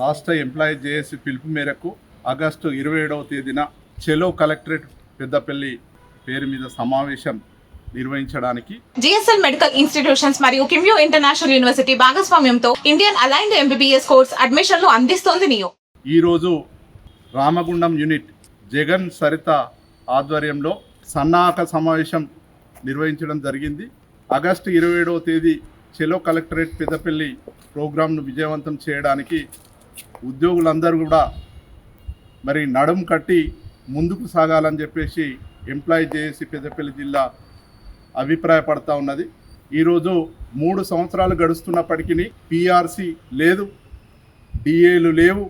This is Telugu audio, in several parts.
రాష్ట్ర ఎంప్లాయీస్ జేఏసీ పిలుపు మేరకు ఆగస్టు 27వ తేదీన చెలో కలెక్టరేట్ పెద్దపల్లి పేరు మీద సమావేశం నిర్వహించడానికి జిఎస్ఎల్ మెడికల్ ఇన్స్టిట్యూషన్స్ మరియు కిమ్యూ ఇంటర్నేషనల్ యూనివర్సిటీ భాగస్వామ్యంతో ఇండియన్ అలైన్డ్ ఎంబీబీఎస్ కోర్స్ అడ్మిషన్లు అందిస్తోంది నియో. ఈరోజు రామగుండం యూనిట్ జగన్ సరిత ఆధ్వర్యంలో సన్నాహక సమావేశం నిర్వహించడం జరిగింది. ఆగస్టు 27వ తేదీ చెలో కలెక్టరేట్ పెద్దపల్లి ప్రోగ్రాంను విజయవంతం చేయడానికి ఉద్యోగులందరూ కూడా మరి నడుం కట్టి ముందుకు సాగాలని చెప్పేసి ఎంప్లాయీ జేఏసీ పెద్దపల్లి జిల్లా అభిప్రాయపడతా ఉన్నది. ఈరోజు 3 సంవత్సరాలు గడుస్తున్నప్పటికీ పిఆర్సీ లేదు, డిఏలు లేవు,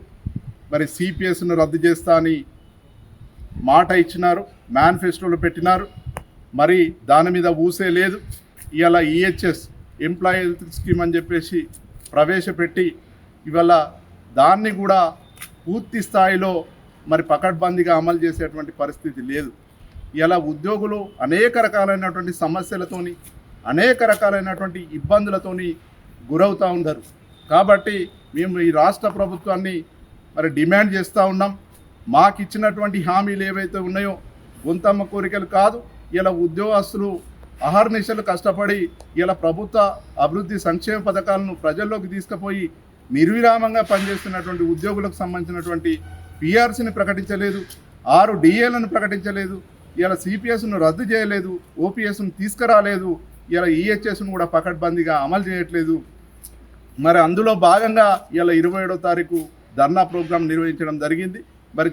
మరి సిపిఎస్ను రద్దు చేస్తా అని మాట ఇచ్చినారు, మేనిఫెస్టోలో పెట్టినారు, మరి దాని మీద ఊసే లేదు. ఇవాళ ఈహెచ్ఎస్ ఎంప్లాయీ హెల్త్ స్కీమ్ అని చెప్పేసి ప్రవేశపెట్టి ఇవాళ దాన్ని కూడా పూర్తి స్థాయిలో మరి పకడ్బందీగా అమలు చేసేటువంటి పరిస్థితి లేదు. ఇలా ఉద్యోగులు అనేక రకాలైనటువంటి సమస్యలతోని అనేక రకాలైనటువంటి ఇబ్బందులతోని గురవుతూ ఉంటారు. కాబట్టి మేము ఈ రాష్ట్ర ప్రభుత్వాన్ని మరి డిమాండ్ చేస్తూ ఉన్నాం. మాకు ఇచ్చినటువంటి హామీలు ఏవైతే ఉన్నాయో గొంతమ్మ కోరికలు కాదు. ఇలా ఉద్యోగస్తులు అహర్నిశలు కష్టపడి ఇలా ప్రభుత్వ అభివృద్ధి సంక్షేమ పథకాలను ప్రజల్లోకి తీసుకుపోయి నిర్విరామంగా పనిచేస్తున్నటువంటి ఉద్యోగులకు సంబంధించినటువంటి పిఆర్సీని ప్రకటించలేదు, 6 డిఏలను ప్రకటించలేదు, ఇలా సిపిఎస్ను రద్దు చేయలేదు, ఓపీఎస్ను తీసుకురాలేదు, ఇలా ఈహెచ్ఎస్ను కూడా పకడ్బందీగా అమలు చేయట్లేదు. మరి అందులో భాగంగా ఇలా 27వ తారీఖు ధర్నా ప్రోగ్రాం నిర్వహించడం జరిగింది. మరి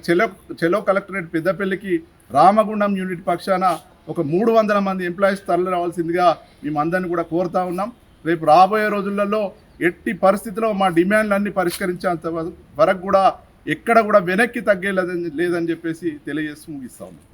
చెలో కలెక్టరేట్ పెద్దపల్లికి రామగుండం యూనిట్ పక్షాన ఒక 300 మంది ఎంప్లాయీస్ తరలి రావాల్సిందిగా మేము అందరినీ కూడా కోరుతా ఉన్నాం. రేపు రాబోయే రోజులలో ఎట్టి పరిస్థితిలో మా డిమాండ్లన్నీ పరిష్కరించేంత వరకు కూడా ఎక్కడ కూడా వెనక్కి తగ్గేలేదని చెప్పేసి తెలియజేస్తూ ముగిస్తా ఉన్నాం.